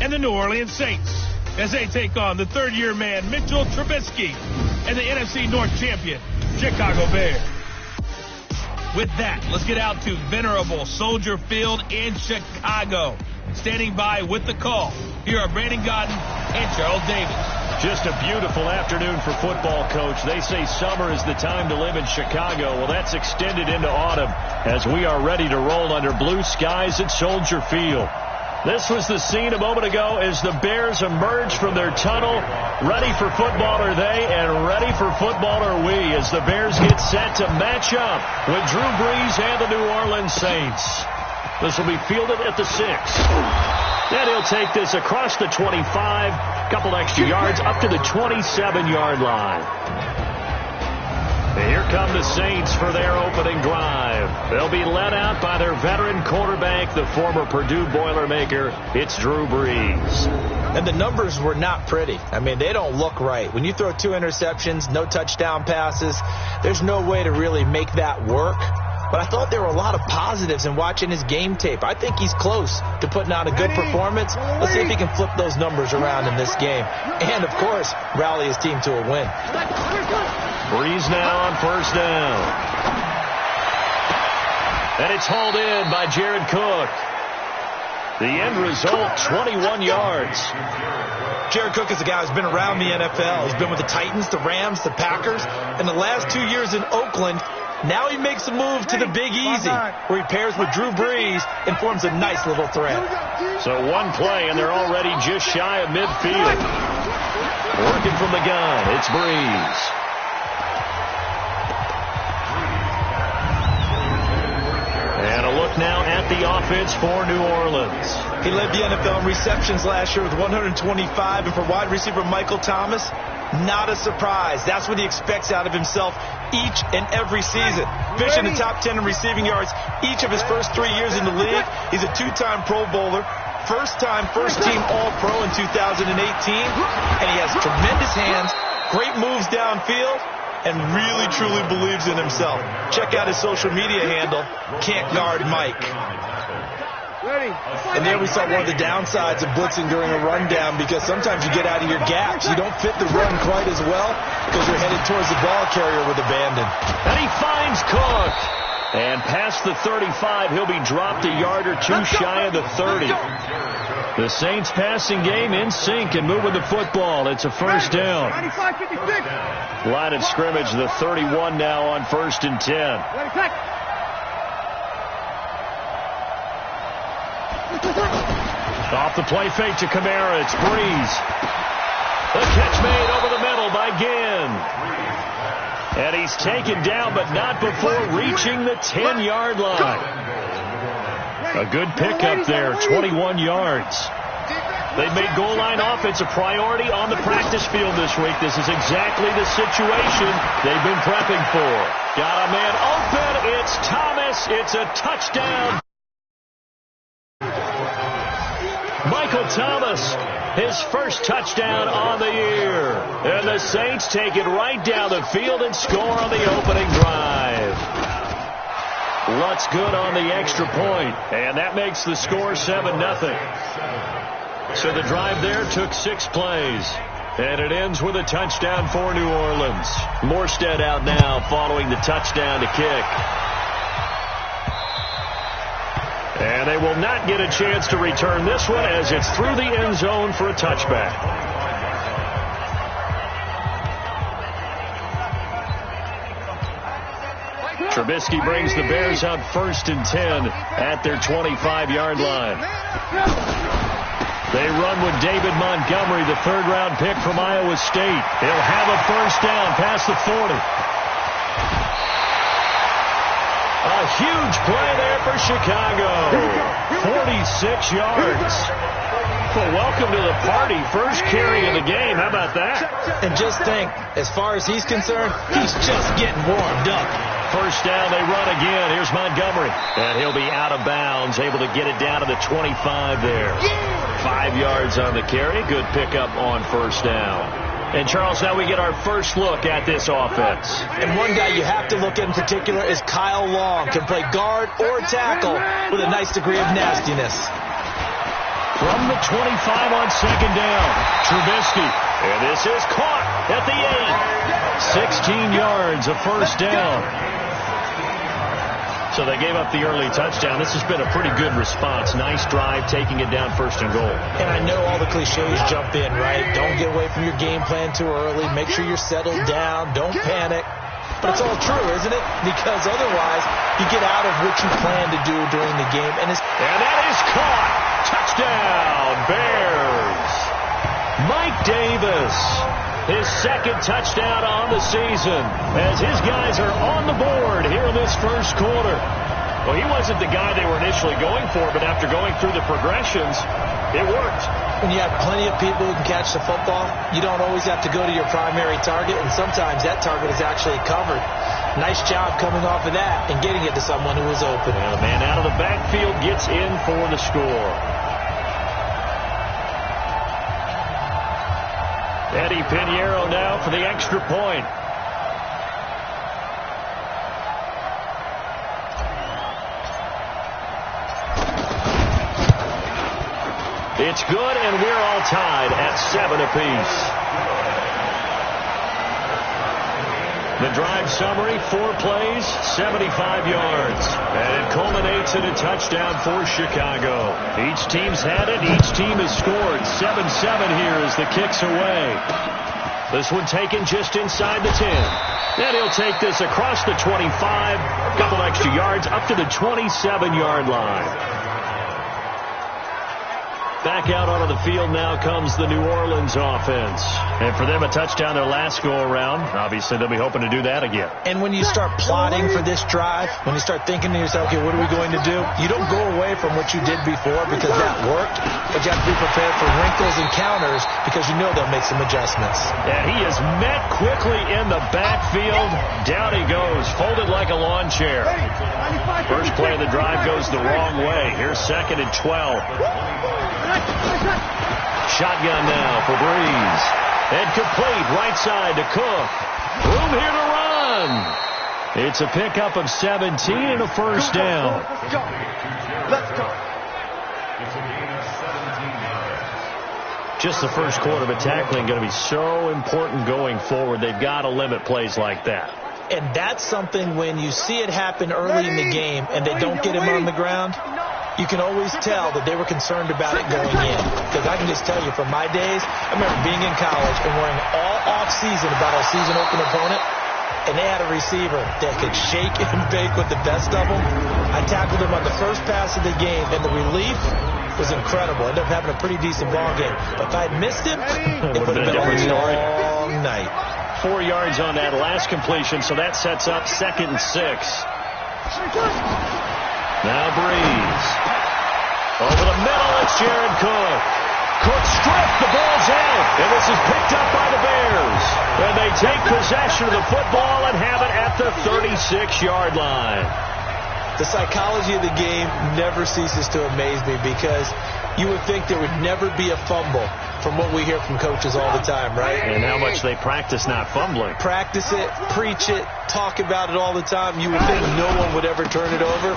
and the New Orleans Saints as they take on the third-year man Mitchell Trubisky and the NFC North champion Chicago Bears. With that, let's get out to venerable Soldier Field in Chicago. Standing by with the call, here are Brandon Godden and Charles Davis. Just a beautiful afternoon for football, Coach. They say summer is the time to live in Chicago. Well, that's extended into autumn as we are ready to roll under blue skies at Soldier Field. This was the scene a moment ago as the Bears emerged from their tunnel. Ready for football are they, and ready for football are we as the Bears get set to match up with Drew Brees and the New Orleans Saints. This will be fielded at the 6. And he'll take this across the 25, couple extra yards up to the 27-yard line. And here come the Saints for their opening drive. They'll be led out by their veteran quarterback, the former Purdue Boilermaker. It's Drew Brees. And the numbers were not pretty. I mean, they don't look right. When you throw 2 interceptions, no touchdown passes, there's no way to really make that work. But I thought there were a lot of positives in watching his game tape. I think he's close to putting out a good performance. Let's see if he can flip those numbers around in this game. And, of course, rally his team to a win. Brees now on first down. And it's hauled in by Jared Cook. The end result, 21 yards. Jared Cook is a guy who's been around the NFL. He's been with the Titans, the Rams, the Packers. And the last 2 years in Oakland, now he makes a move to the Big Easy, where he pairs with Drew Brees and forms a nice little threat. So one play, and they're already just shy of midfield. Working from the gun, it's Brees. And a look now at the offense for New Orleans. He led the NFL in receptions last year with 125, and for wide receiver Michael Thomas, not a surprise. That's what he expects out of himself each and every season. Finishing the top 10 in receiving yards each of his first 3 years in the league. He's a 2-time Pro Bowler, first-time first-team All-Pro in 2018, and he has tremendous hands, great moves downfield, and really, truly believes in himself. Check out his social media handle, Can't Guard Mike. And there we saw one of the downsides of blitzing during a rundown, because sometimes you get out of your gaps. You don't fit the run quite as well because you're headed towards the ball carrier with abandon. And he finds Cook. And past the 35, he'll be dropped a yard or two shy of the 30. The Saints passing game in sync and moving the football. It's a first down. Line of scrimmage, the 31 now on 1st and 10. Off the play fake to Kamara, it's Brees. The catch made over the middle by Ginn. And he's taken down, but not before reaching the 10-yard line. A good pickup there, 21 yards. They've made goal line offense a priority on the practice field this week. This is exactly the situation they've been prepping for. Got a man open, it's Thomas, it's a touchdown. Michael Thomas, his first touchdown on the year. And the Saints take it right down the field and score on the opening drive. Lutz good on the extra point, and that makes the score 7-0. So the drive there took 6 plays, and it ends with a touchdown for New Orleans. Morstead out now following the touchdown to kick. And they will not get a chance to return this one as it's through the end zone for a touchback. Trubisky brings the Bears up 1st and 10 at their 25-yard line. They run with David Montgomery, the 3rd-round pick from Iowa State. He'll have a first down past the 40. A huge play there for Chicago. 46 yards. Well, welcome to the party. First carry of the game. How about that? And just think, as far as he's concerned, he's just getting warmed up. First down, they run again. Here's Montgomery. And he'll be out of bounds, able to get it down to the 25 there. 5 yards on the carry. Good pickup on first down. And, Charles, now we get our first look at this offense. And one guy you have to look at in particular is Kyle Long. Can play guard or tackle with a nice degree of nastiness. From the 25 on second down, Trubisky. And this is caught at the 8. 16 yards, a first down. So they gave up the early touchdown. This has been a pretty good response. Nice drive, taking it down 1st and goal. And I know all the cliches jump in, right? Don't get away from your game plan too early. Make sure you're settled down. Don't panic. But it's all true, isn't it? Because otherwise, you get out of what you plan to do during the game. And that is caught. Touchdown, Bears. Mike Davis, his 2nd touchdown on the season, as his guys are on the board here in this first quarter. Well, he wasn't the guy they were initially going for, but after going through the progressions, it worked. When you have plenty of people who can catch the football, you don't always have to go to your primary target, and sometimes that target is actually covered. Nice job coming off of that and getting it to someone who was open. And the man out of the backfield gets in for the score. Eddie Pinheiro now for the extra point. It's good, and we're all tied at 7 apiece. The drive summary, 4 plays, 75 yards. And it culminates in a touchdown for Chicago. Each team's had it. Each team has scored. 7-7 here as the kick's away. This one taken just inside the 10. Then he'll take this across the 25. A couple extra yards up to the 27-yard line. Back out onto the field now comes the New Orleans offense. And for them, a touchdown their last go-around. Obviously, they'll be hoping to do that again. And when you start plotting for this drive, when you start thinking to yourself, okay, what are we going to do? You don't go away from what you did before because that worked. But you have to be prepared for wrinkles and counters because you know they'll make some adjustments. And he is met quickly in the backfield. Down he goes, folded like a lawn chair. First play of the drive goes the wrong way. Here's 2nd and 12. Shotgun now for Breeze. And complete right side to Cook. Room here to run. It's a pickup of 17 and a first down. Let's go. Just the first quarter, but tackling going to be so important going forward. They've got to limit plays like that. And that's something when you see it happen early in the game and they don't get him on the ground, you can always tell that they were concerned about it going in. Because I can just tell you from my days, I remember being in college and worrying all off-season about our season-open opponent, and they had a receiver that could shake and bake with the best of them. I tackled him on the first pass of the game, and the relief was incredible. Ended up having a pretty decent ball game. But if I had missed him, it would have been a long night. 4 yards on that last completion, so that sets up 2nd and 6. Now Breeze. Over the middle, it's Jared Cook. Cook stripped, the ball's out, and this is picked up by the Bears. And they take possession of the football and have it at the 36-yard line. The psychology of the game never ceases to amaze me because you would think there would never be a fumble from what we hear from coaches all the time, right? And how much they practice not fumbling. Practice it, preach it, talk about it all the time. You would think no one would ever turn it over.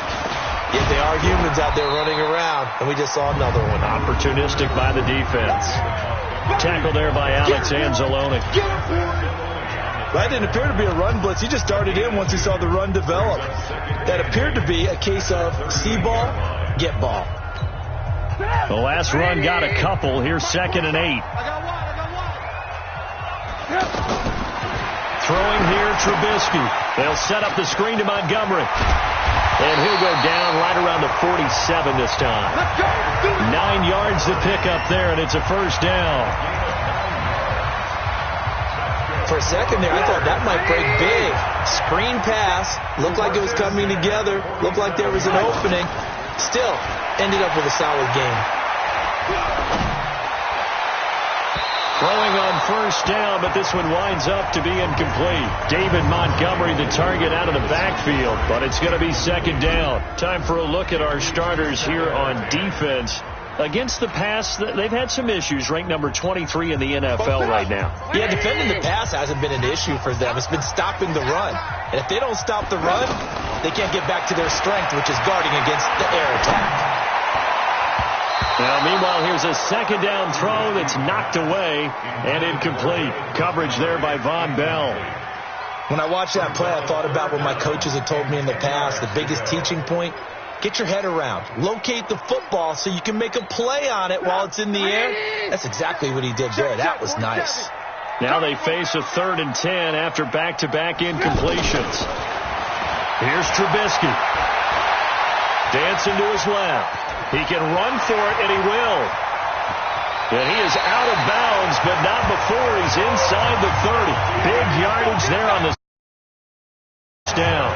Yet they are humans out there running around, and we just saw another one. Opportunistic by the defense. Tackle there by Alex Anzalone. That didn't appear to be a run blitz. He just darted in once he saw the run develop. That appeared to be a case of see ball, get ball. The last run got a couple. Here's 2nd and 8. Throwing here, Trubisky. They'll set up the screen to Montgomery. And he'll go down right around the 47 this time. 9 yards to pick up there, and it's a first down. For a second there, I thought that might break big. Screen pass. Looked like it was coming together. Looked like there was an opening. Still, ended up with a solid game. Throwing on first down, but this one winds up to be incomplete. David Montgomery, the target out of the backfield, but it's going to be 2nd down. Time for a look at our starters here on defense. Against the pass, they've had some issues, ranked number 23 in the NFL right now. Yeah, defending the pass hasn't been an issue for them. It's been stopping the run. And if they don't stop the run, they can't get back to their strength, which is guarding against the air attack. Now, meanwhile, here's a second down throw that's knocked away and incomplete. Coverage there by Von Bell. When I watched that play, I thought about what my coaches had told me in the past. The biggest teaching point, get your head around. Locate the football so you can make a play on it while it's in the air. That's exactly what he did there. That was nice. Now they face a 3rd and 10 after back-to-back incompletions. Here's Trubisky. Dancing to his left. He can run for it, and he will. And he is out of bounds, but not before he's inside the 30. Big yardage there on the down.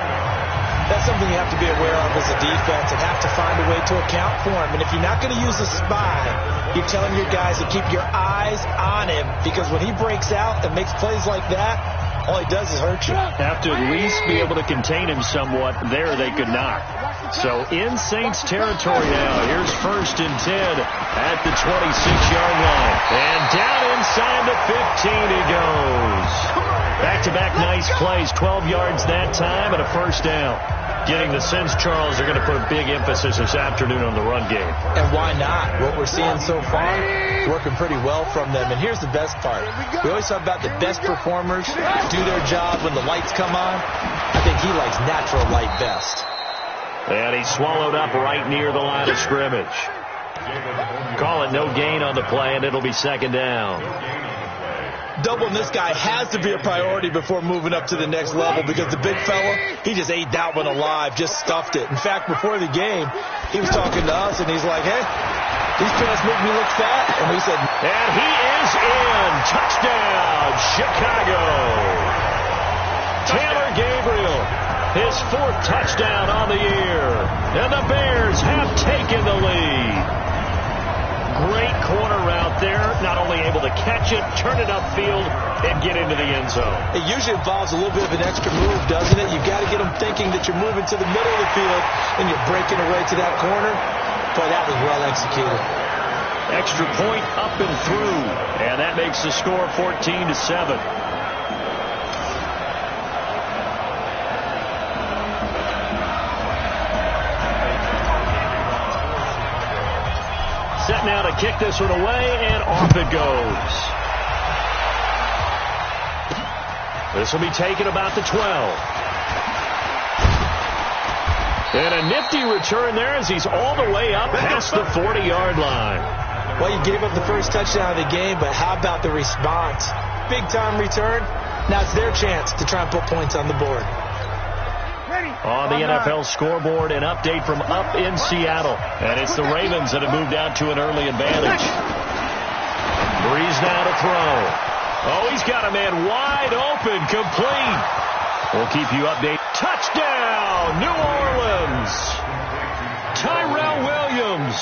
That's something you have to be aware of as a defense and have to find a way to account for him. And if you're not going to use a spy, you're telling your guys to keep your eyes on him, because when he breaks out and makes plays like that, all he does is hurt you. Have to at least be able to contain him somewhat. There they could not. So in Saints territory now. Here's 1st and 10 at the 26-yard line. And down inside the 15 he goes. Back-to-back nice plays. 12 yards that time and a 1st down. Getting the sense, Charles, they're going to put a big emphasis this afternoon on the run game. And why not? What we're seeing so far, working pretty well from them. And here's the best part. We always talk about the best performers do their job when the lights come on. I think he likes natural light best. And he swallowed up right near the line of scrimmage. Call it no gain on the play, and it'll be 2nd down. Doubling this guy has to be a priority before moving up to the next level, because the big fella, he just ate that one alive, just stuffed it. In fact, before the game, he was talking to us, and he's like, hey, these pants make me look fat. And we said, and he is in. Touchdown, Chicago. Taylor Gabriel, his 4th touchdown on the year. And the Bears have taken the lead. Great corner route there. Not only able to catch it, turn it upfield, and get into the end zone. It usually involves a little bit of an extra move, doesn't it? You've got to get them thinking that you're moving to the middle of the field and you're breaking away to that corner. Boy, that was well executed. Extra point up and through. And that makes the score 14-7. Set now to kick this one away, and off it goes. This will be taken about the 12. And a nifty return there as he's all the way up past the 40-yard line. Well, you gave up the first touchdown of the game, but how about the response? Big-time return. Now it's their chance to try and put points on the board. On the NFL scoreboard, an update from up in Seattle. And it's the Ravens that have moved out to an early advantage. Breeze now to throw. Oh, he's got a man wide open, complete. We'll keep you updated. Touchdown, New Orleans. Tyrell Williams,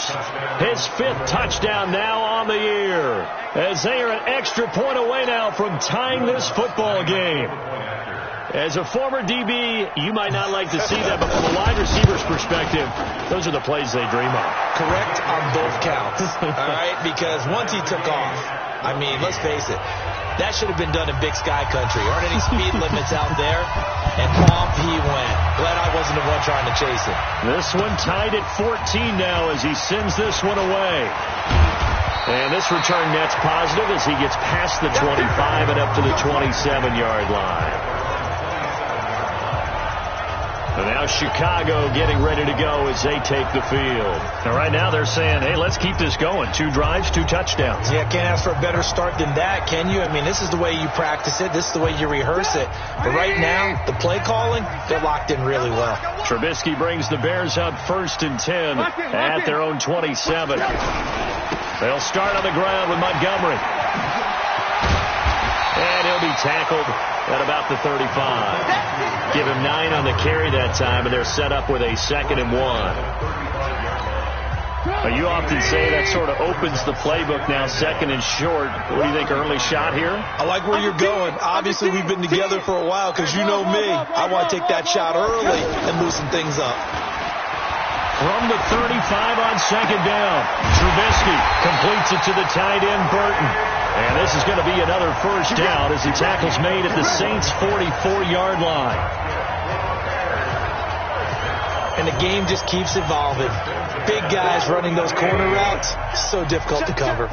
his 5th touchdown now on the year, as they are an extra point away now from tying this football game. As a former DB, you might not like to see that, but from a wide receiver's perspective, those are the plays they dream of. Correct on both counts, all right? Because once he took off, I mean, let's face it, that should have been done in Big Sky Country. Aren't any speed limits out there? And off he went. Glad I wasn't the one trying to chase it. This one tied at 14 now as he sends this one away. And this return net's positive as he gets past the 25 and up to the 27-yard line. And now Chicago getting ready to go as they take the field. And right now they're saying, hey, let's keep this going. 2 drives, 2 touchdowns. Yeah, can't ask for a better start than that, can you? I mean, this is the way you practice it. This is the way you rehearse it. But right now, the play calling, they're locked in really well. Trubisky brings the Bears up 1st and 10 at their own 27. They'll start on the ground with Montgomery. And he'll be tackled at about the 35. Give him 9 on the carry that time, and they're set up with a 2nd and 1. Now, you often say that sort of opens the playbook now, 2nd and short. What do you think, early shot here? I like where you're going. Obviously, we've been together for a while because you know me. I want to take that shot early and loosen things up. From the 35 on 2nd down, Trubisky completes it to the tight end, Burton. And this is going to be another 1st down as the tackle's made at the Saints' 44-yard line. And the game just keeps evolving. big guys running those corner routes, so difficult to cover.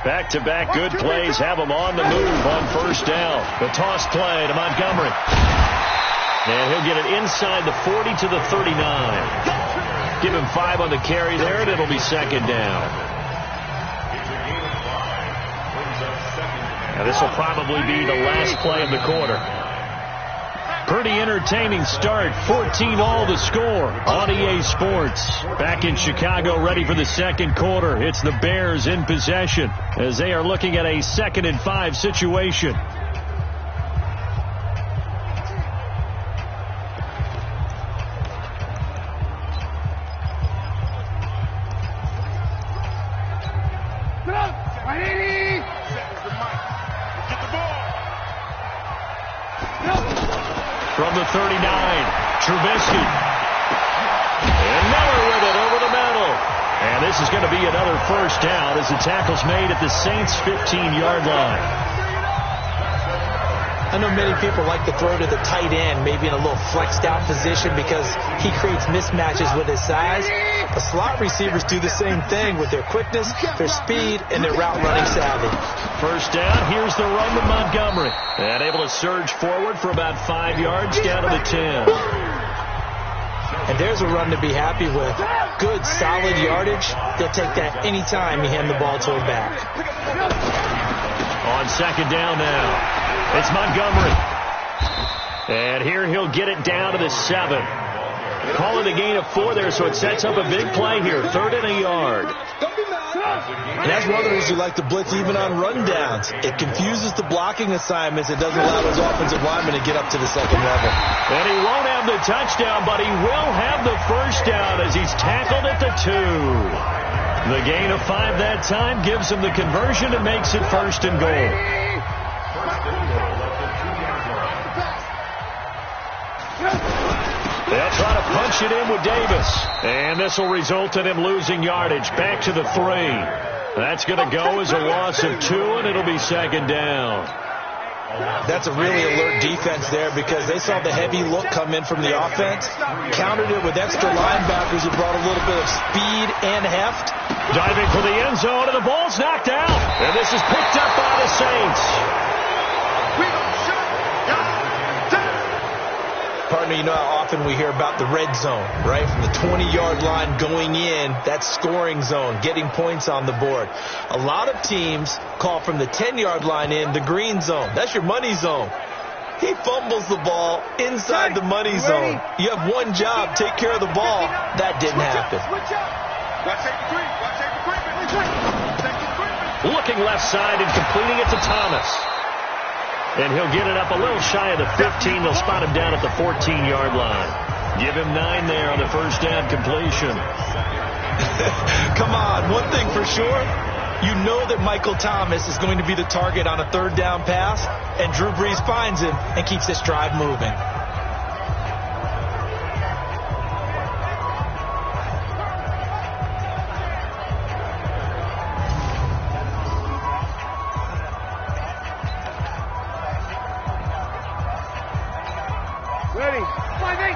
Back-to-back good plays have them on the move on first down. The toss play to Montgomery. And he'll get it inside the 40 to the 39. Give him 5 on the carry there, and it'll be second down. Now this will probably be the last play of the quarter. Pretty entertaining start. 14-all the score on EA Sports. Back in Chicago, ready for the second quarter. It's the Bears in possession as they are looking at a 2nd and 5 situation. From the 39, Trubisky. And Miller with it over the middle. And this is going to be another first down as the tackle's made at the Saints' 15-yard line. I know many people like to throw to the tight end, maybe in a little flexed out position because he creates mismatches with his size. The slot receivers do the same thing with their quickness, their speed, and their route running savvy. First down, here's the run to Montgomery. And able to surge forward for about 5 yards down to the 10. And there's a run to be happy with. Good, solid yardage. They'll take that anytime you hand the ball to a back. On second down now. It's Montgomery. And here he'll get it down to the 7. Call it a gain of 4 there, so it sets up a big play here. 3rd and a yard. And that's one of the reasons you like to blitz even on rundowns. It confuses the blocking assignments. It doesn't allow those offensive linemen to get up to the second level. And he won't have the touchdown, but he will have the first down as he's tackled at the 2. The gain of 5 that time gives him the conversion and makes it 1st and goal. They'll try to punch it in with Davis. And this will result in him losing yardage. Back to the 3. That's going to go as a loss of 2, and it'll be second down. That's a really alert defense there because they saw the heavy look come in from the offense, countered it with extra linebackers who brought a little bit of speed and heft. Diving for the end zone, and the ball's knocked out. And this is picked up by the Saints. Partner, you know how often we hear about the red zone, right? From the 20-yard line going in, that scoring zone, getting points on the board. A lot of teams call from the 10-yard line in the green zone. That's your money zone. He fumbles the ball inside the money zone. You have one job, take care of the ball. That didn't happen. Looking left side and completing it to Thomas. And he'll get it up a little shy of the 15. They'll spot him down at the 14-yard line. Give him 9 there on the first down completion. Come on, one thing for sure. You know that Michael Thomas is going to be the target on a 3rd down pass, and Drew Brees finds him and keeps this drive moving. Ready. 5-8.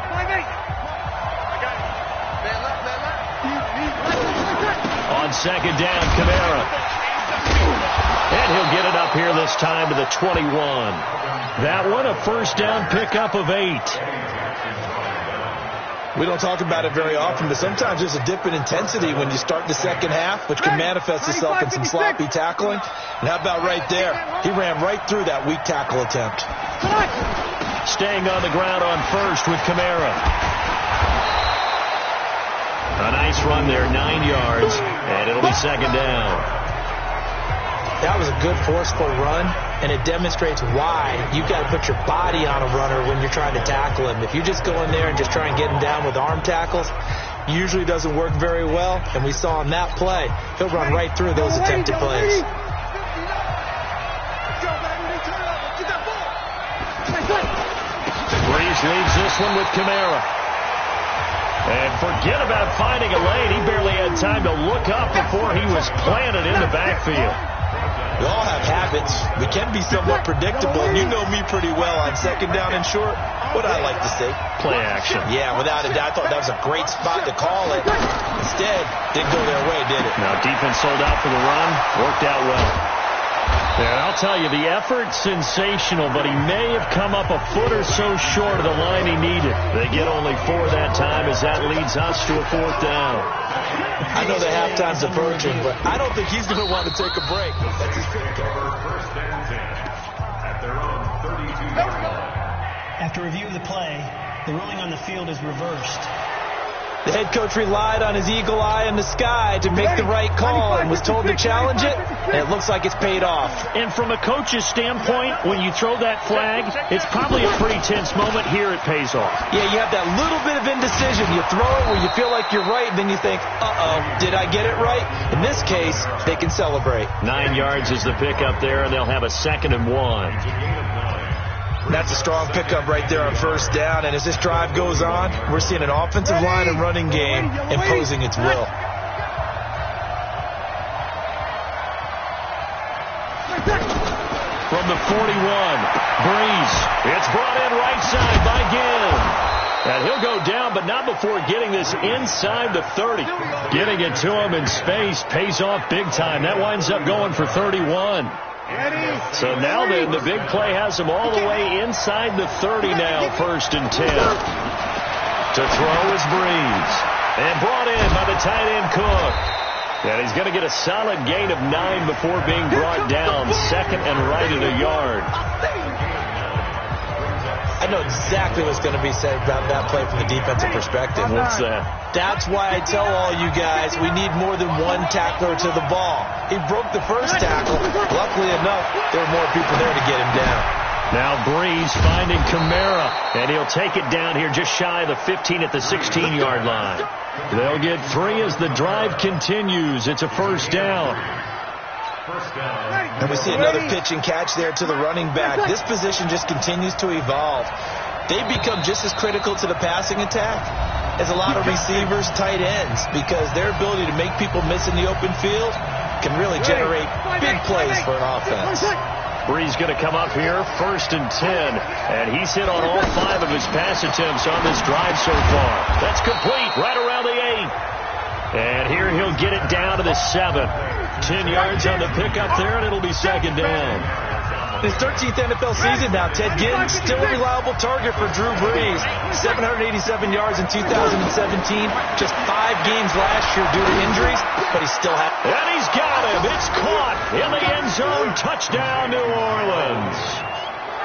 On second down, Kamara. And he'll get it up here this time to the 21. That one, a first down pickup of 8. We don't talk about it very often, but sometimes there's a dip in intensity when you start the second half, which can manifest itself in some sloppy tackling. And how about right there? He ran right through that weak tackle attempt. Staying on the ground on first with Kamara. A nice run there, 9 yards, and it'll be second down. That was a good forceful run, and it demonstrates why you've got to put your body on a runner when you're trying to tackle him. If you just go in there and just try and get him down with arm tackles, usually doesn't work very well, and we saw on that play, he'll run right through those attempted plays. Brees leaves this one with Kamara. And forget about finding a lane. He barely had time to look up before he was planted in the backfield. We all have habits. We can be somewhat predictable. And you know me pretty well on second down and short. What I like to say? Play action. Yeah, without a doubt. I thought that was a great spot to call it. Instead, didn't go their way, did it? Now defense sold out for the run. Worked out well. And I'll tell you, the effort's sensational, but he may have come up a foot or so short of the line he needed. They get only 4 that time as that leads us to a 4th down. I know the halftime's approaching, but I don't think he's going to want to take a break. That's his After review of the play, the ruling on the field is reversed. The head coach relied on his eagle eye in the sky to make the right call and was told to challenge it, and it looks like it's paid off. And from a coach's standpoint, when you throw that flag, it's probably a pretty tense moment. Here it pays off. Yeah, you have that little bit of indecision. You throw it where you feel like you're right, and then you think, uh-oh, did I get it right? In this case, they can celebrate. 9 yards is the pickup there, and they'll have a 2nd and 1. That's a strong pickup right there on 1st down. And as this drive goes on, we're seeing an offensive line and running game imposing its will. From the 41, Breeze. It's brought in right side by Ginn. And he'll go down, but not before getting this inside the 30. Getting it to him in space pays off big time. That winds up going for 31. So now then, the big play has him all the way inside the 30 now, 1st and 10. To throw is Breeze. And brought in by the tight end Cook. And he's going to get a solid gain of 9 before being brought down. 2nd and right at a yard. I know exactly what's going to be said about that play from the defensive perspective. What's that? That's why I tell all you guys we need more than one tackler to the ball. He broke the first tackle. Luckily enough, there were more people there to get him down. Now Breeze finding Kamara, and he'll take it down here just shy of the 15 at the 16-yard line. They'll get 3 as the drive continues. It's a 1st down. And we see another pitch and catch there to the running back. This position just continues to evolve. They become just as critical to the passing attack as a lot of receivers, tight ends, because their ability to make people miss in the open field can really generate big plays for an offense. Breeze going to come up here, 1st and 10, and he's hit on all 5 of his pass attempts on this drive so far. That's complete, right around the 8. And here he'll get it down to the 7. 10 yards on the pickup there, and it'll be 2nd down. His 13th NFL season now, Ted Ginn still a reliable target for Drew Brees. 787 yards in 2017, just 5 games last year due to injuries, but he still has. And he's got him. It's caught in the end zone. Touchdown, New Orleans.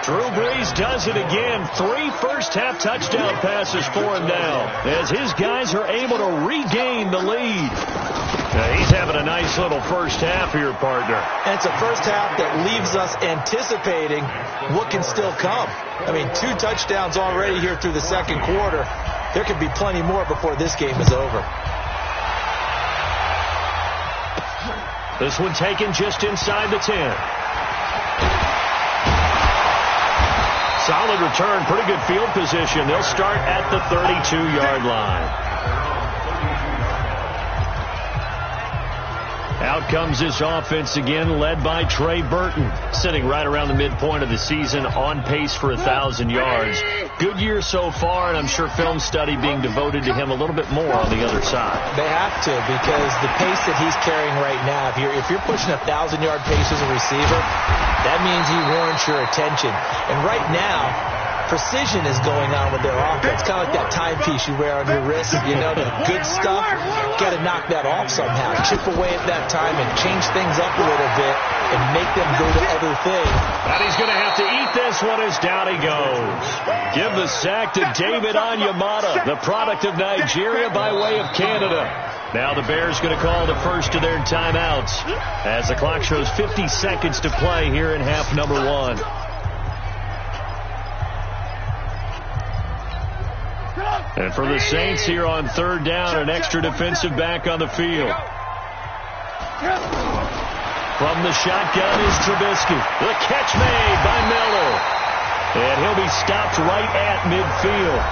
Drew Brees does it again. 3 first-half touchdown passes for him now, as his guys are able to regain the lead. Now he's having a nice little first half here, partner. And it's a first half that leaves us anticipating what can still come. I mean, 2 touchdowns already here through the 2nd quarter. There could be plenty more before this game is over. This one taken just inside the 10. Solid return, pretty good field position. They'll start at the 32-yard line. Out comes this offense again, led by Trey Burton, sitting right around the midpoint of the season, on pace for 1,000 yards. Good year so far, and I'm sure film study being devoted to him a little bit more on the other side. They have to, because the pace that he's carrying right now, if you're pushing 1,000-yard pace as a receiver, that means he warrants your attention. And right now, precision is going on with their offense. Kind of like that timepiece you wear on your wrist. You know, the good stuff, got to knock that off somehow. Chip away at that time and change things up a little bit and make them go to other things. And he's going to have to eat this one as down he goes. Give the sack to David Onyemata, the product of Nigeria by way of Canada. Now the Bears going to call the first of their timeouts as the clock shows 50 seconds to play here in half number 1. And for the Saints here on 3rd down, an extra defensive back on the field. From the shotgun is Trubisky. The catch made by Miller. And he'll be stopped right at midfield.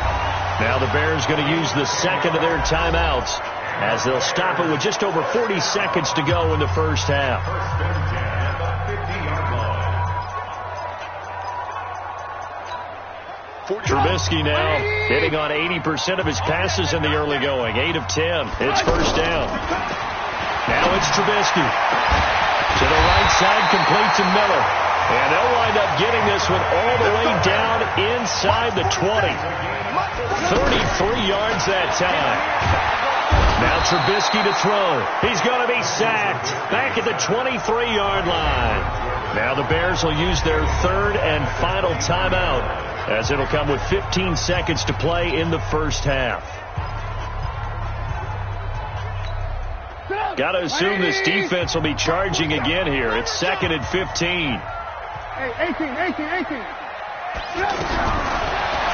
Now the Bears going to use the 2nd of their timeouts as they'll stop it with just over 40 seconds to go in the first half. Trubisky now hitting on 80% of his passes in the early going. 8 of 10. It's first down. Now it's Trubisky. To the right side, complete to Miller. And they'll wind up getting this one all the way down inside the 20. 33 yards that time. Now Trubisky to throw. He's going to be sacked. Back at the 23-yard line. Now the Bears will use their third and final timeout, as it'll come with 15 seconds to play in the first half. Got to assume this defense will be charging again here. It's 2nd and 15. Hey, 18.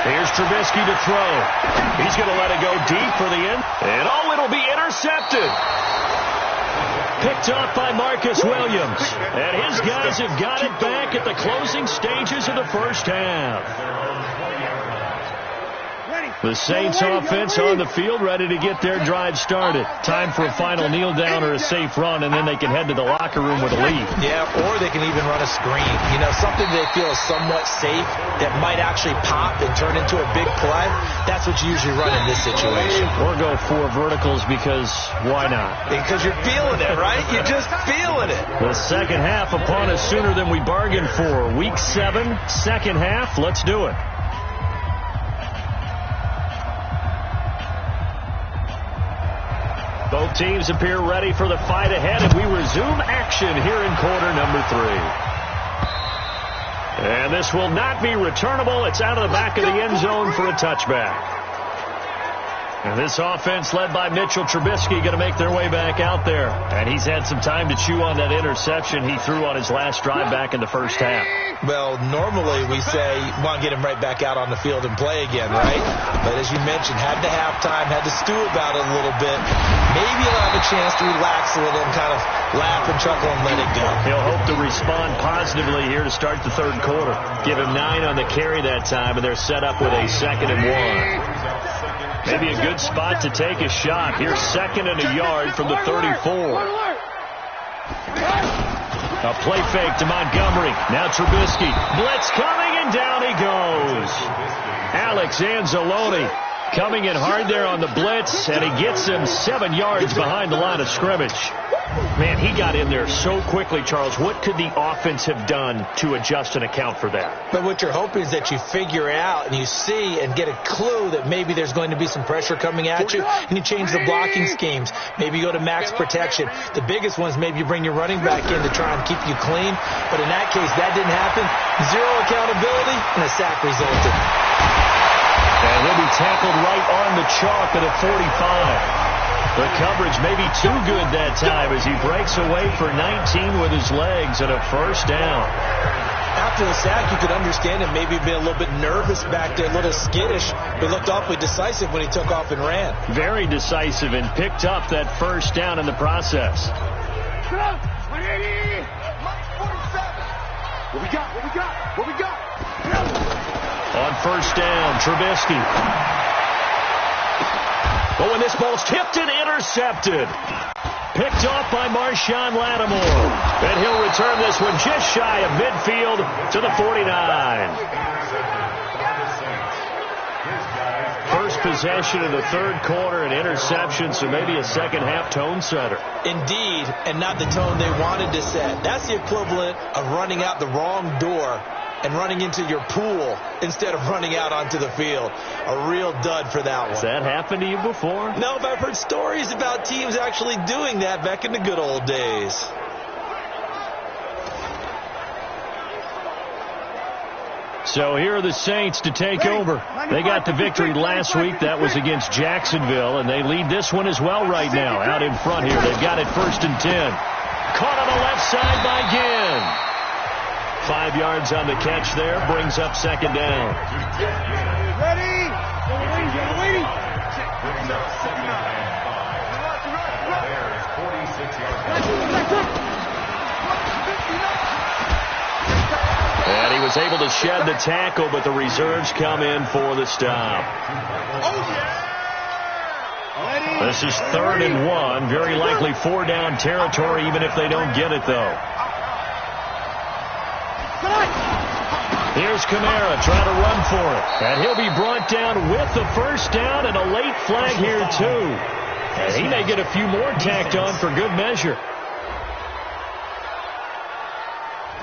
Here's Trubisky to throw. He's going to let it go deep for the end. And it'll be intercepted. Picked off by Marcus Williams. And his guys have got it back at the closing stages of the first half. The Saints offense on the field, ready to get their drive started. Time for a final kneel down or a safe run, and then they can head to the locker room with a lead. Yeah, or they can even run a screen. You know, something they feel is somewhat safe that might actually pop and turn into a big play. That's what you usually run in this situation. Or go 4 verticals, because why not? Because you're feeling it, right? You're just feeling it. The second half upon us sooner than we bargained for. Week 7, second half. Let's do it. Both teams appear ready for the fight ahead, and we resume action here in quarter number 3. And this will not be returnable. It's out of the back of the end zone for a touchback. And this offense led by Mitchell Trubisky going to make their way back out there. And he's had some time to chew on that interception he threw on his last drive back in the first half. Well, normally we say you want to get him right back out on the field and play again, right? But as you mentioned, had to halftime, had to stew about it a little bit. Maybe he'll have a chance to relax a little and kind of laugh and chuckle and let it go. He'll hope to respond positively here to start the third quarter. Give him 9 on the carry that time, and they're set up with a 2nd and 1. Maybe a good spot to take a shot. Here's 2nd and a yard from the 34. A play fake to Montgomery. Now Trubisky. Blitz coming, and down he goes. Alex Anzalone coming in hard there on the blitz, and he gets him 7 yards behind the line of scrimmage. Man, he got in there so quickly, Charles. What could the offense have done to adjust and account for that? But what you're hoping is that you figure out and you see and get a clue that maybe there's going to be some pressure coming at you, and you change the blocking schemes. Maybe you go to max protection. The biggest one is maybe you bring your running back in to try and keep you clean. But in that case, that didn't happen. 0 accountability, and a sack resulted. And he'll be tackled right on the chalk at the 45. The coverage may be too good that time as he breaks away for 19 with his legs and a first down. After the sack, you could understand him maybe being a little bit nervous back there, a little skittish, but looked awfully decisive when he took off and ran. Very decisive, and picked up that first down in the process. What we got? On first down, Trubisky. But when this ball's tipped and intercepted. Picked off by Marshawn Lattimore. And he'll return this one just shy of midfield to the 49. First possession in the third quarter, an interception, so maybe a second half tone setter. Indeed, and not the tone they wanted to set. That's the equivalent of running out the wrong door and running into your pool instead of running out onto the field. A real dud for that one. Has that happened to you before? No, but I've heard stories about teams actually doing that back in the good old days. So here are the Saints to take over. They got the victory last week. That was against Jacksonville, and they lead this one as well right now. Out in front here, they've got it 1st and 10. Caught on the left side by Ginn. 5 yards on the catch there, brings up second down. Ready? Waiting. And he was able to shed the tackle, but the reserves come in for the stop. This is 3rd and 1. Very likely 4-down territory, even if they don't get it, though. Here's Kamara trying to run for it. And he'll be brought down with the first down and a late flag here, too. And he may get a few more tacked on for good measure.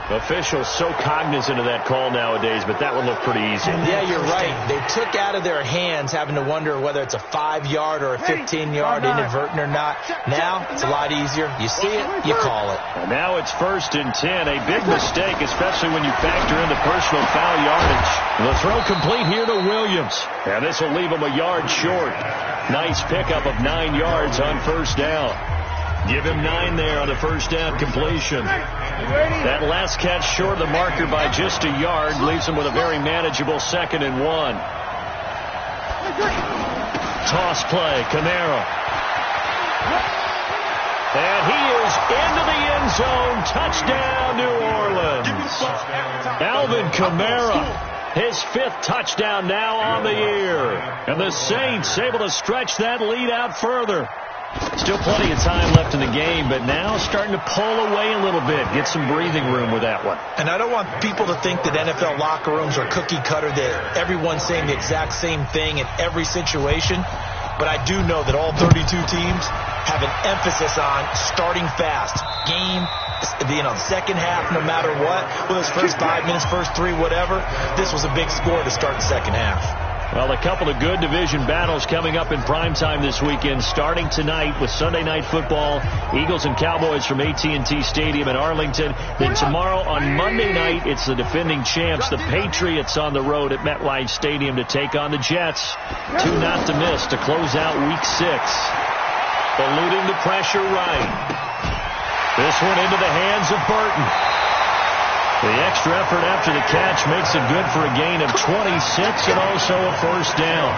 Officials so cognizant of that call nowadays, but that one looked pretty easy. Yeah, you're right. They took out of their hands having to wonder whether it's a 5-yard or a 15-yard inadvertent or not. Now, it's a lot easier. You see it, you call it. And now it's 1st and 10. A big mistake, especially when you factor in the personal foul yardage. The throw complete here to Williams. And this will leave him a yard short. Nice pickup of 9 yards on first down. Give him 9 there on the first down completion. That last catch short of the marker by just a yard leaves him with a very manageable 2nd and 1. Toss play, Kamara. And he is into the end zone. Touchdown, New Orleans. Alvin Kamara, his 5th touchdown now on the year. And the Saints able to stretch that lead out further. Still plenty of time left in the game, but now starting to pull away a little bit. Get some breathing room with that one. And I don't want people to think that NFL locker rooms are cookie cutter, that everyone's saying the exact same thing in every situation. But I do know that all 32 teams have an emphasis on starting fast. Game, second half, no matter what. Whether it's first 5 minutes, first 3, whatever. This was a big score to start the second half. Well, a couple of good division battles coming up in primetime this weekend, starting tonight with Sunday Night Football, Eagles and Cowboys from AT&T Stadium in Arlington. Then tomorrow on Monday night, it's the defending champs, the Patriots, on the road at MetLife Stadium to take on the Jets. 2 not to miss to close out Week 6. Eluding the pressure right. This one into the hands of Burton. The extra effort after the catch makes it good for a gain of 26 and also a first down.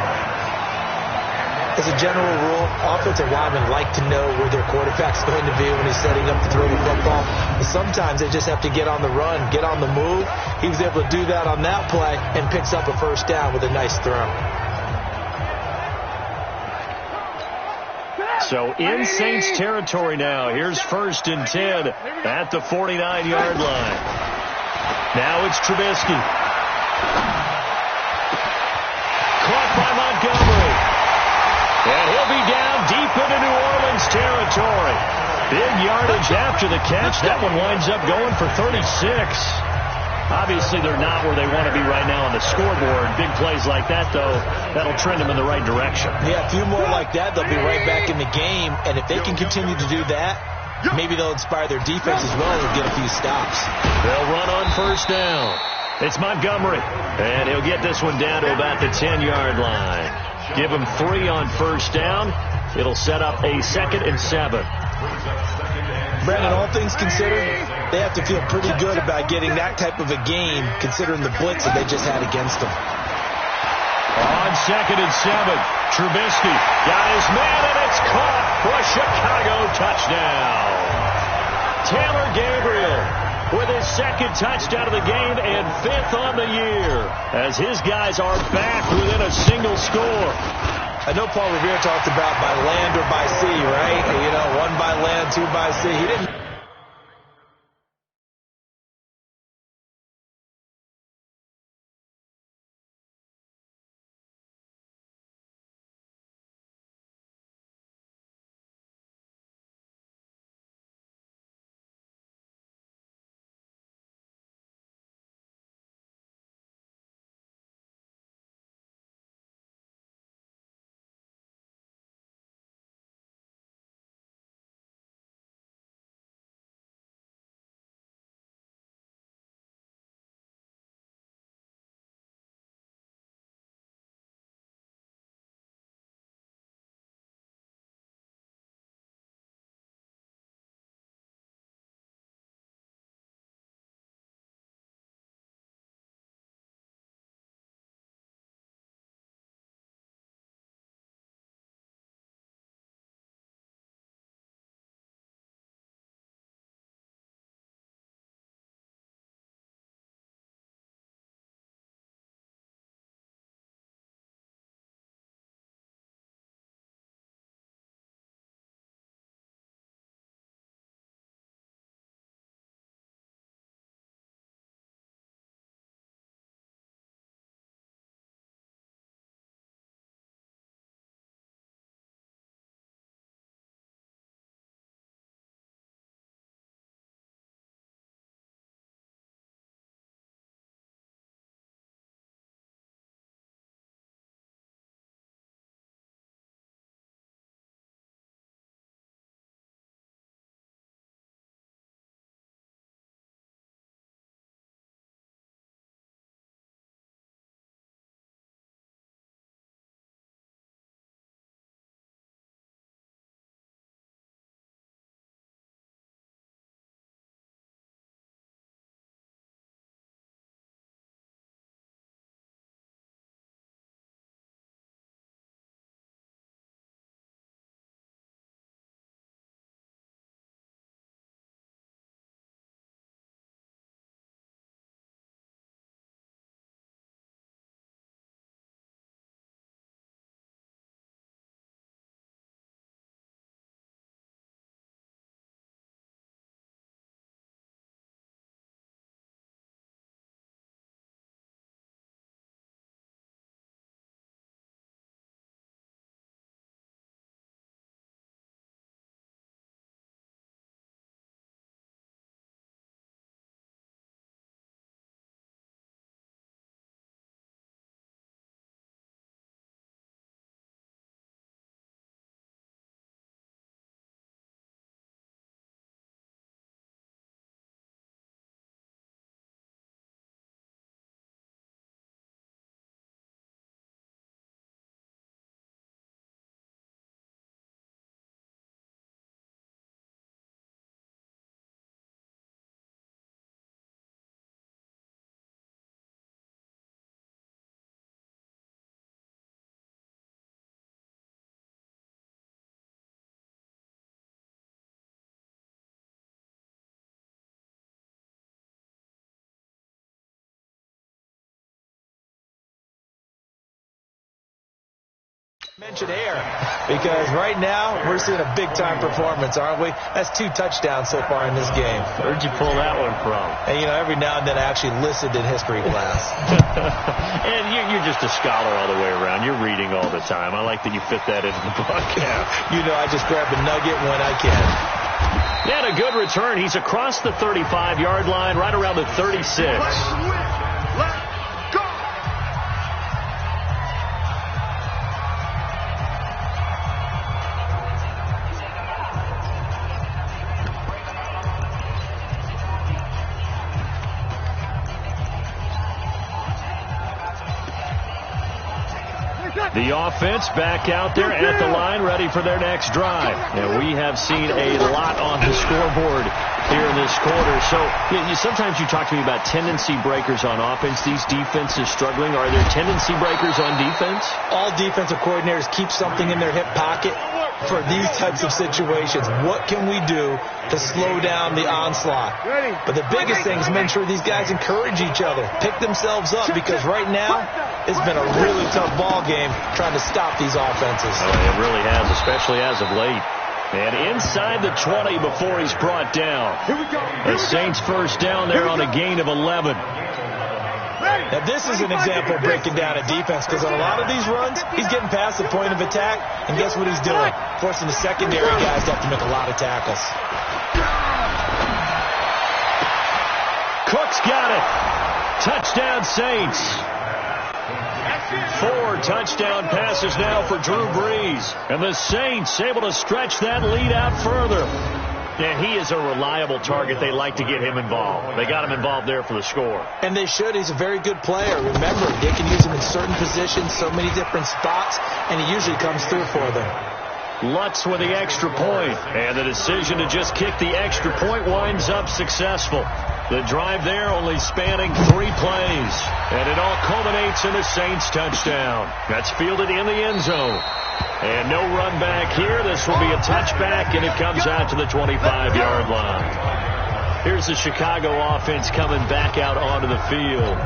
As a general rule, offensive linemen like to know where their quarterback's going to be when he's setting up to throw the football. But sometimes they just have to get on the run, get on the move. He was able to do that on that play and picks up a first down with a nice throw. So in Saints territory now. Here's 1st and 10 at the 49-yard line. Now it's Trubisky. Caught by Montgomery. And he'll be down deep into New Orleans territory. Big yardage after the catch. That one winds up going for 36. Obviously, they're not where they want to be right now on the scoreboard. Big plays like that, though, that'll trend them in the right direction. Yeah, a few more like that, they'll be right back in the game. And if they can continue to do that, maybe they'll inspire their defense as well and get a few stops. They'll run on first down. It's Montgomery. And he'll get this one down to about the 10-yard line. Give him 3 on first down. It'll set up a 2nd and 7. Brandon, all things considered, they have to feel pretty good about getting that type of a game, considering the blitz that they just had against them. On 2nd and 7, Trubisky got his man, and it's caught for a Chicago touchdown. Taylor Gabriel with his 2nd touchdown of the game and 5th on the year, as his guys are back within a single score. I know Paul Revere talked about by land or by sea, right? 1 by land, 2 by sea. He didn't Mention air, because right now we're seeing a big-time performance, aren't we? That's 2 touchdowns so far in this game. Where'd you pull that one from? And, every now and then I actually listened in history class. And you're just a scholar all the way around. You're reading all the time. I like that you fit that into the podcast. I just grab a nugget when I can. And a good return. He's across the 35-yard line, right around the 36. The offense back out there at the line, ready for their next drive. And we have seen a lot on the scoreboard here in this quarter. So sometimes you talk to me about tendency breakers on offense. These defenses struggling. Are there tendency breakers on defense? All defensive coordinators keep something in their hip pocket for these types of situations. What can we do to slow down the onslaught? But the biggest thing is make sure these guys encourage each other, pick themselves up, because right now it's been a really tough ball game trying to stop these offenses. It really has, especially as of late. And inside the 20 before he's brought down. The Saints first down there on a gain of 11. Now, this is an example of breaking down a defense, because on a lot of these runs, he's getting past the point of attack, and guess what he's doing? Forcing the secondary guys to have to make a lot of tackles. Cook's got it. Touchdown, Saints. 4 touchdown passes now for Drew Brees. And the Saints able to stretch that lead out further. And he is a reliable target. They like to get him involved. They got him involved there for the score. And they should. He's a very good player. Remember, they can use him in certain positions, so many different spots, and he usually comes through for them. Lutz with the extra point. And the decision to just kick the extra point winds up successful. The drive there only spanning 3 plays. And it all culminates in a Saints touchdown. That's fielded in the end zone. And no run back here. This will be a touchback, and it comes out to the 25-yard line. Here's the Chicago offense coming back out onto the field.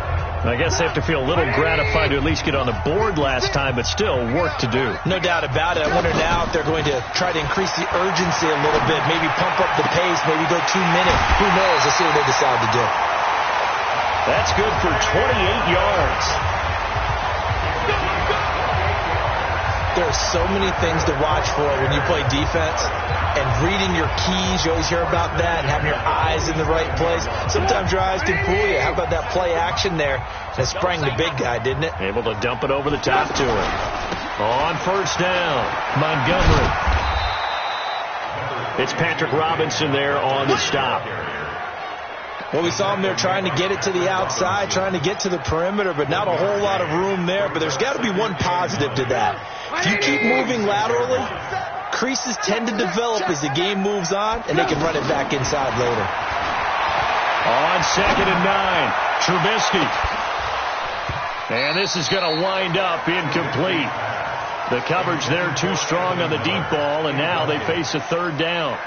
I guess they have to feel a little gratified to at least get on the board last time, but still work to do. No doubt about it. I wonder now if they're going to try to increase the urgency a little bit, maybe pump up the pace, maybe go 2 minutes. Who knows? Let's see what they decide to do. That's good for 28 yards. There are so many things to watch for when you play defense, and reading your keys, you always hear about that, and having your eyes in the right place. Sometimes your eyes can fool you. How about that play action there? That sprang the big guy, didn't it? Able to dump it over the top to him. On first down, Montgomery. It's Patrick Robinson there on the stop. Well, we saw him there trying to get it to the outside, trying to get to the perimeter, but not a whole lot of room there. But there's got to be one positive to that. If you keep moving laterally, creases tend to develop as the game moves on, and they can run it back inside later. On 2nd and 9, Trubisky. And this is going to wind up incomplete. The coverage there too strong on the deep ball, and now they face a 3rd down.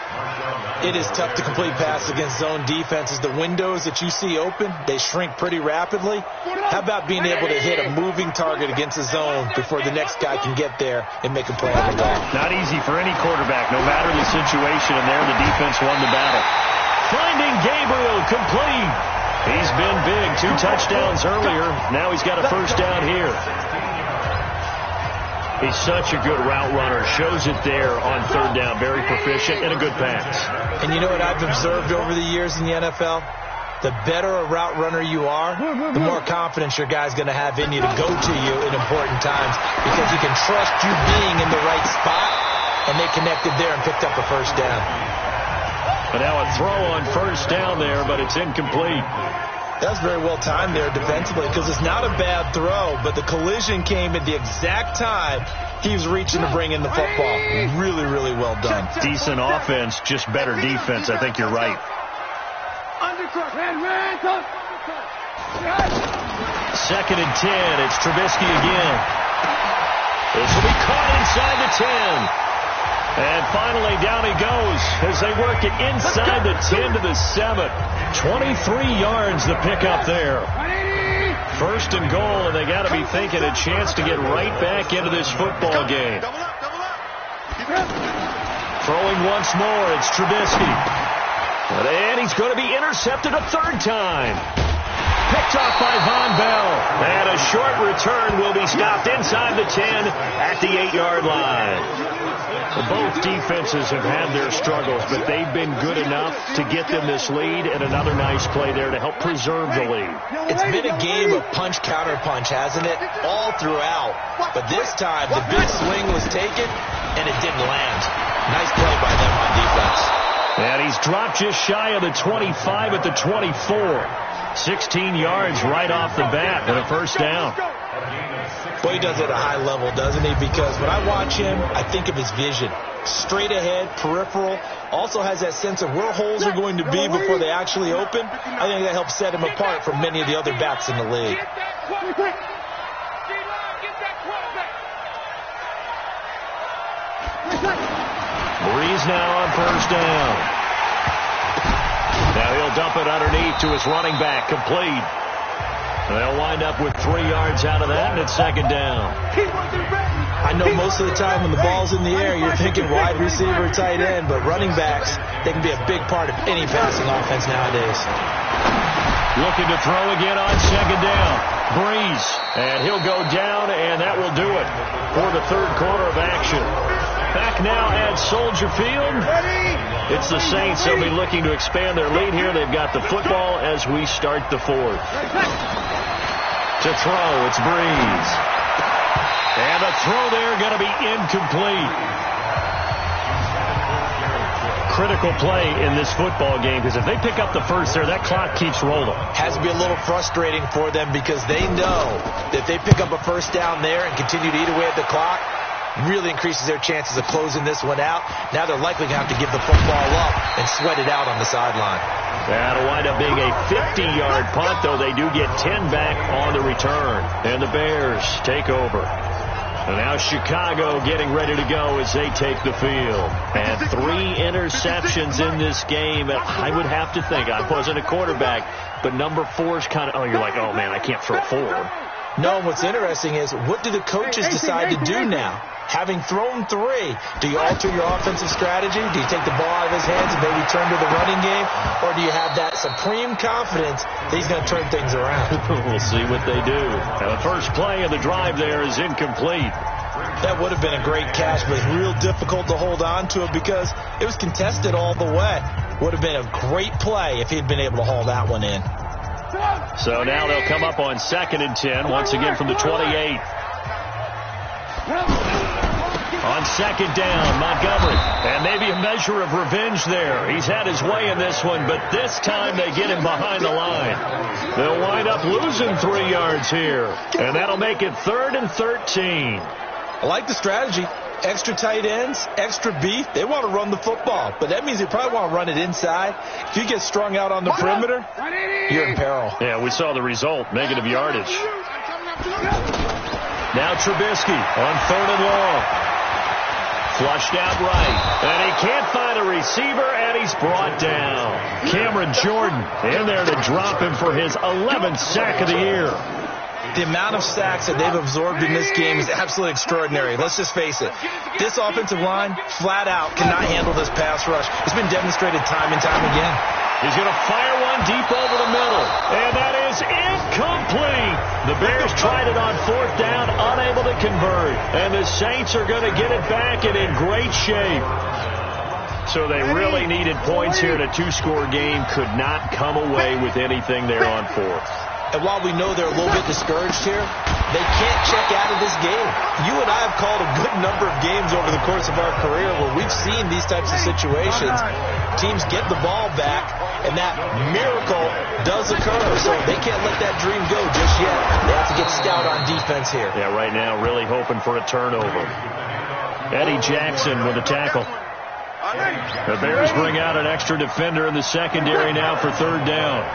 It is tough to complete passes against zone defenses. The windows that you see open, they shrink pretty rapidly. How about being able to hit a moving target against a zone before the next guy can get there and make a play on the ball? Not easy for any quarterback, no matter the situation, and there the defense won the battle. Finding Gabriel complete. He's been big. 2 touchdowns earlier. Now he's got a first down here. He's such a good route runner. Shows it there on 3rd down. Very proficient and a good pass. And you know what I've observed over the years in the NFL? The better a route runner you are, the more confidence your guy's going to have in you to go to you in important times, because he can trust you being in the right spot, and they connected there and picked up a first down. But now a throw on first down there, but it's incomplete. That was very well timed there defensively, because it's not a bad throw, but the collision came at the exact time he was reaching to bring in the football. Really, really well done. Decent offense, just better defense. I think you're right. 2nd and 10. It's Trubisky again. This will be caught inside the 10. And finally, down he goes as they work it inside the 10 to the 7. 23 yards the pickup there. First and goal, and they got to be thinking a chance to get right back into this football game. Throwing once more, it's Trubisky. And he's going to be intercepted a third time. Picked off by Von Bell. And a short return will be stopped inside the 10 at the 8-yard line. Both defenses have had their struggles, but they've been good enough to get them this lead, and another nice play there to help preserve the lead. It's been a game of punch-counter-punch, hasn't it? All throughout. But this time, the big swing was taken, and it didn't land. Nice play by them on defense. And he's dropped just shy of the 25 at the 24. 16 yards right off the bat and a first down. Boy, he does it at a high level, doesn't he? Because when I watch him, I think of his vision. Straight ahead, peripheral. Also has that sense of where holes are going to be before they actually open. I think that helps set him apart from many of the other backs in the league. Breeze now on first down. Now he'll dump it underneath to his running back, complete. They'll wind up with 3 yards out of that, and it's second down. I know most of the time when the ball's in the air, you're thinking wide receiver, tight end, but running backs, they can be a big part of any passing offense nowadays. Looking to throw again on second down. Breeze, and he'll go down, and that will do it for the third quarter of action. Back now at Soldier Field. It's the Saints. They'll be looking to expand their lead here. They've got the football as we start the fourth. To throw, it's Breeze. And a throw there going to be incomplete. Critical play in this football game, because if they pick up the first there, that clock keeps rolling. Has to be a little frustrating for them because they know that if they pick up a first down there and continue to eat away at the clock, really increases their chances of closing this one out. Now they're likely going to have to give the football up and sweat it out on the sideline. That'll wind up being a 50-yard punt, though they do get 10 back on the return. And the Bears take over. And now Chicago getting ready to go as they take the field. And 3 interceptions in this game. I would have to think, I wasn't a quarterback, but number 4 is kind of, you're like, oh, man, I can't throw 4. No, what's interesting is, what do the coaches decide to do now? Having thrown 3, do you alter your offensive strategy? Do you take the ball out of his hands and maybe turn to the running game? Or do you have that supreme confidence that he's going to turn things around? We'll see what they do. Now, the first play of the drive there is incomplete. That would have been a great catch, but it's real difficult to hold on to it because it was contested all the way. Would have been a great play if he'd been able to haul that one in. So now they'll come up on 2nd and 10, once again from the 28. On second down, Montgomery. And maybe a measure of revenge there. He's had his way in this one, but this time they get him behind the line. They'll wind up losing 3 yards here. And that'll make it 3rd and 13. I like the strategy. Extra tight ends, extra beef. They want to run the football, but that means they probably want to run it inside. If you get strung out on the perimeter, you're in peril. Yeah, we saw the result, negative yardage. Now Trubisky on 3rd and long. Flushed out right. And he can't find a receiver, and he's brought down. Cameron Jordan in there to drop him for his 11th sack of the year. The amount of sacks that they've absorbed in this game is absolutely extraordinary. Let's just face it. This offensive line, flat out, cannot handle this pass rush. It's been demonstrated time and time again. He's going to fire one deep over the middle. And that is incomplete. The Bears tried it on 4th down, unable to convert. And the Saints are going to get it back and in great shape. So they really needed points here in a 2-score game. Could not come away with anything there on 4th. And while we know they're a little bit discouraged here, they can't check out of this game. You and I have called a good number of games over the course of our career where we've seen these types of situations. Teams get the ball back, and that miracle does occur. So they can't let that dream go just yet. They have to get stout on defense here. Yeah, right now really hoping for a turnover. Eddie Jackson with a tackle. The Bears bring out an extra defender in the secondary now for 3rd down.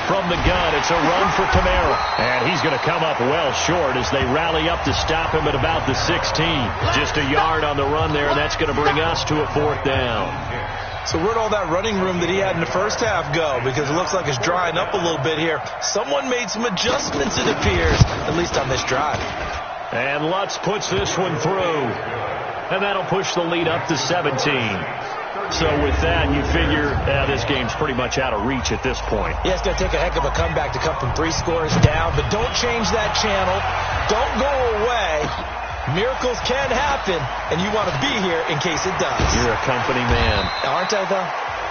From the gun, it's a run for Kamara. And he's going to come up well short as they rally up to stop him at about the 16. Just a yard on the run there, and that's going to bring us to a 4th down. So where'd all that running room that he had in the first half go? Because it looks like it's drying up a little bit here. Someone made some adjustments, it appears, at least on this drive. And Lutz puts this one through. And that'll push the lead up to 17. So with that, you figure this game's pretty much out of reach at this point. Yeah, it's going to take a heck of a comeback to come from 3 scores down. But don't change that channel. Don't go away. Miracles can happen, and you want to be here in case it does. You're a company man. Aren't I, though?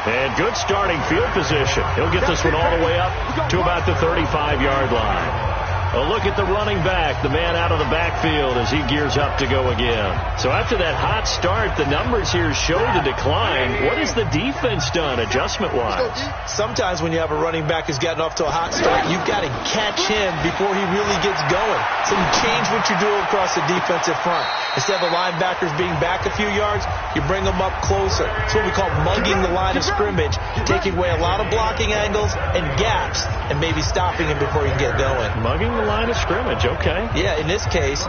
And good starting field position. He'll get this one all the way up to about the 35-yard line. A look at the running back, the man out of the backfield as he gears up to go again. So after that hot start, the numbers here show the decline. What has the defense done adjustment-wise? Sometimes when you have a running back who's gotten off to a hot start, you've got to catch him before he really gets going. So you change what you do across the defensive front. Instead of the linebackers being back a few yards, you bring them up closer. It's what we call mugging the line of scrimmage, taking away a lot of blocking angles and gaps and maybe stopping him before he can get going. Mugging the line of scrimmage, okay. Yeah, in this case.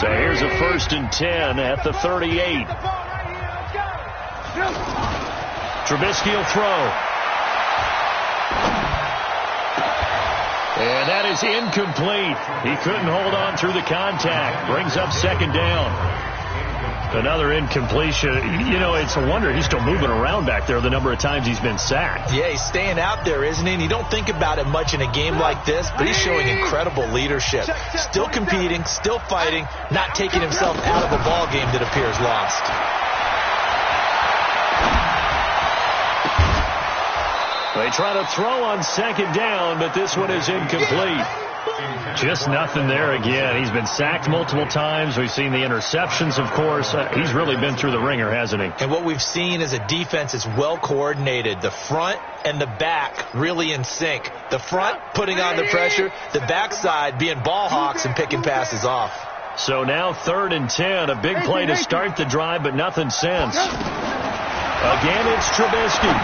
So here's a 1st and 10 at the 38. Trubisky will throw. And that is incomplete. He couldn't hold on through the contact. Brings up 2nd down. Another incompletion. You know, it's a wonder he's still moving around back there the number of times he's been sacked. Yeah, he's staying out there, isn't he? And you don't think about it much in a game like this, but he's showing incredible leadership. Still competing, still fighting, not taking himself out of a ball game that appears lost. They try to throw on 2nd down, but this one is incomplete. Just nothing there again. He's been sacked multiple times. We've seen the interceptions, of course. He's really been through the ringer, hasn't he? And what we've seen is a defense that's well coordinated. The front and the back really in sync. The front putting on the pressure, the backside being ball hawks and picking passes off. So now 3rd and 10, a big play to start the drive, but nothing since. Again, it's Trubisky.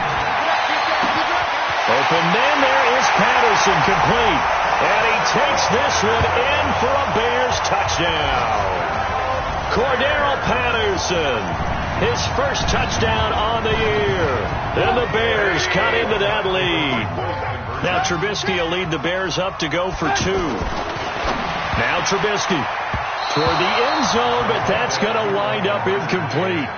Open man, there is Patterson, complete. And he takes this one in for a Bears touchdown. Cordero Patterson, his first touchdown on the year. And the Bears cut into that lead. Now Trubisky will lead the Bears up to go for 2. Now Trubisky toward the end zone, but that's going to wind up incomplete.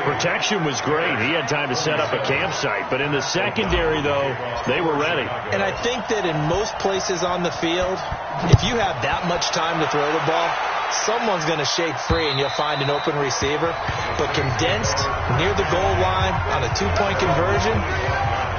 Protection was great. He had time to set up a campsite. But in the secondary, though, they were ready. And I think that in most places on the field, if you have that much time to throw the ball, someone's going to shake free and you'll find an open receiver. But condensed near the goal line on a 2-point conversion,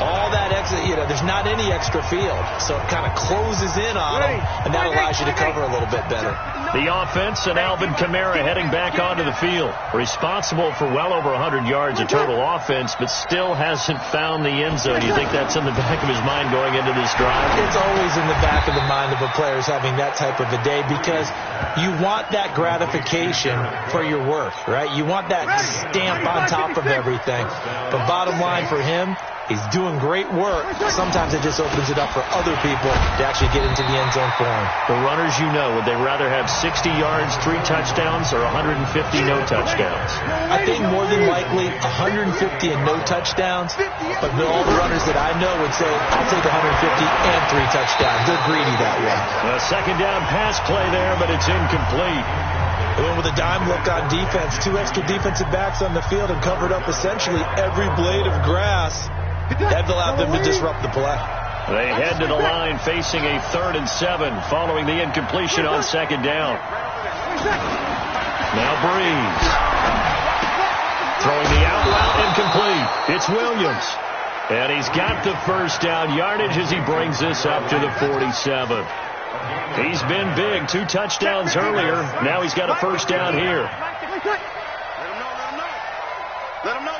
all that extra, there's not any extra field. So it kind of closes in on them, and that allows you to cover a little bit better. The offense and Alvin Kamara heading back onto the field. Responsible for well over 100 yards of total offense, but still hasn't found the end zone. Do you think that's in the back of his mind going into this drive? It's always in the back of the mind of a player having that type of a day, because you want that gratification for your work, right? You want that stamp on top of everything. But bottom line for him, he's doing great work. Sometimes it just opens it up for other people to actually get into the end zone for him. The runners, would they rather have 60 yards, 3 touchdowns, or 150 no touchdowns? I think more than likely 150 and no touchdowns. But all the runners that I know would say, I'll take 150 and 3 touchdowns. They're greedy that way. A 2nd down pass play there, but it's incomplete. They went with a dime look on defense. 2 extra defensive backs on the field and covered up essentially every blade of grass. That allowed them to disrupt the play. They head to the line facing a 3rd and 7 following the incompletion on 2nd down. Now Breeze. Throwing the out route incomplete. It's Williams. And he's got the 1st down yardage as he brings this up to the 47. He's been big. 2 touchdowns earlier. Now he's got a 1st down here. Let him know.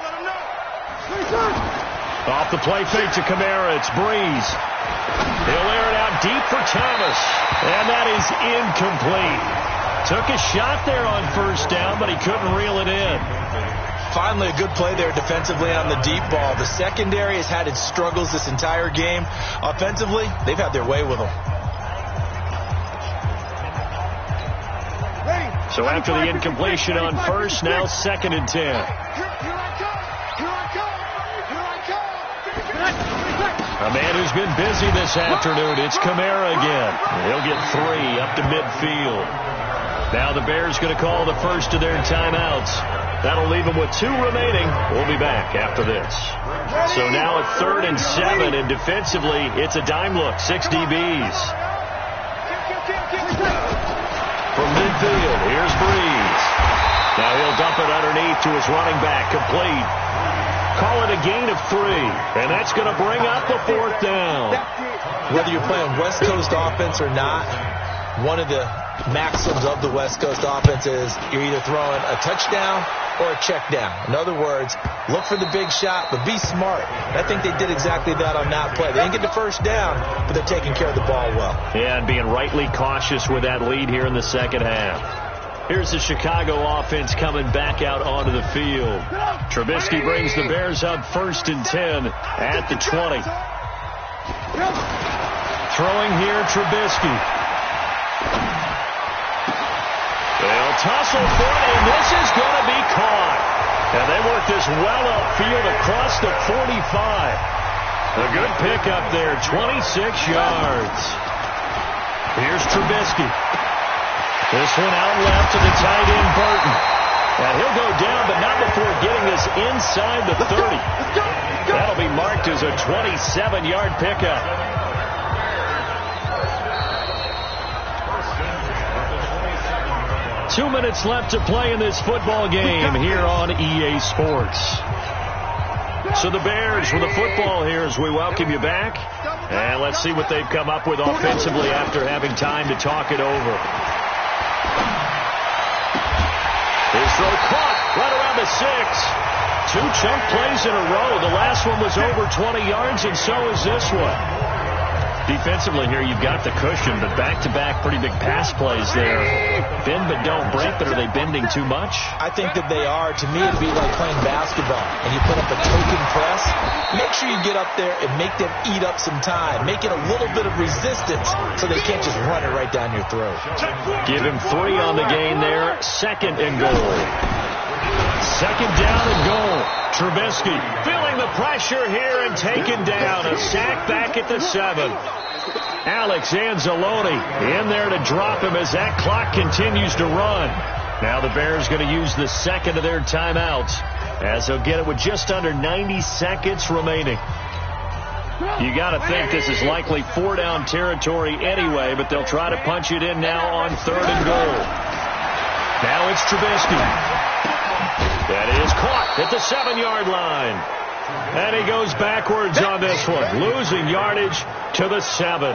Off the play fake to Kamara. It's Breeze. He'll air it out deep for Thomas. And that is incomplete. Took a shot there on 1st down, but he couldn't reel it in. Finally, a good play there defensively on the deep ball. The secondary has had its struggles this entire game. Offensively, they've had their way with them. So after the incompletion on first, now 2nd and 10. A man who's been busy this afternoon, it's Kamara again. He'll get 3 up to midfield. Now the Bears going to call the first of their timeouts. That'll leave them with 2 remaining. We'll be back after this. So now at 3rd and 7, and defensively, it's a dime look, 6 DBs. From midfield, here's Breeze. Now he'll dump it underneath to his running back, complete. Call it a gain of 3, and that's going to bring up the 4th down. Whether you're playing West Coast offense or not, one of the maxims of the West Coast offense is you're either throwing a touchdown or a check down. In other words, look for the big shot, but be smart. And I think they did exactly that on that play. They didn't get the first down, but they're taking care of the ball well. Yeah, and being rightly cautious with that lead here in the second half. Here's the Chicago offense coming back out onto the field. Trubisky brings the Bears up 1st and 10 at the 20. Throwing here, Trubisky. They'll tussle for it, and this is going to be caught. And they work this well upfield across the 45. A good pickup there, 26 yards. Here's Trubisky. This one out left to the tight end, Burton. And he'll go down, but not before getting this inside the 30. That'll be marked as a 27-yard pickup. Two minutes left to play in this football game here on EA Sports. So the Bears with the football here as we welcome you back. And let's see what they've come up with offensively after having time to talk it over. His throw caught right around the 6. 2 chunk plays in a row. The last one was over 20 yards, and so is this one. Defensively here, you've got the cushion, but back-to-back pretty big pass plays there. Bend but don't break, but are they bending too much? I think that they are. To me, it'd be like playing basketball, and you put up a token press. Make sure you get up there and make them eat up some time. Make it a little bit of resistance so they can't just run it right down your throat. Give him 3 on the gain there. 2nd and goal. 2nd down and goal. Trubisky feeling the pressure here and taken down. A sack back at the 7. Alex Anzalone in there to drop him as that clock continues to run. Now the Bears going to use the 2nd of their timeouts as they'll get it with just under 90 seconds remaining. You got to think this is likely 4-down territory anyway, but they'll try to punch it in now on 3rd and goal. Now it's Trubisky. That is caught at the 7-yard line. And he goes backwards on this one, losing yardage to the 7.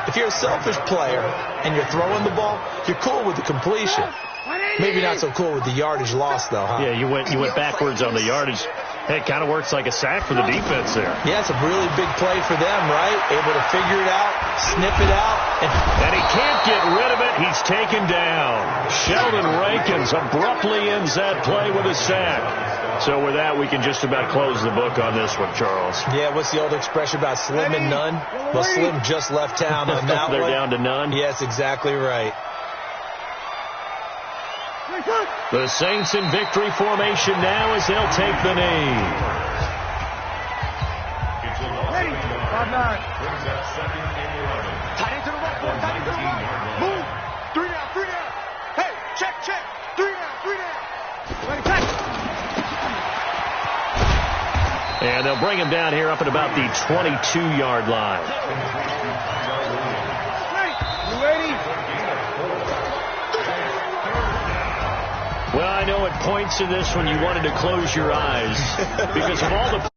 If you're a selfish player and you're throwing the ball, you're cool with the completion. Maybe not so cool with the yardage loss, though, huh? Yeah, you went backwards on the yardage. Hey, it kind of works like a sack for the defense there. Yeah, it's a really big play for them, right? Able to figure it out, snip it out. And he can't get rid of it. He's taken down. Sheldon Rankins abruptly ends that play with a sack. So with that, we can just about close the book on this one, Charles. Yeah, what's the old expression about Slim and none? Well, Slim just left town on that They're one. down to none? Yes, exactly right. The Saints in victory formation now as they'll take the knee. Ready. 5-9. Tight into the right, tight into the right. Move. 3 down, 3 down. Hey, check. 3 down. Ready, check. And they'll bring him down here up at about the 22-yard line. Ready. Well, I know at points in this one you wanted to close your eyes because of all the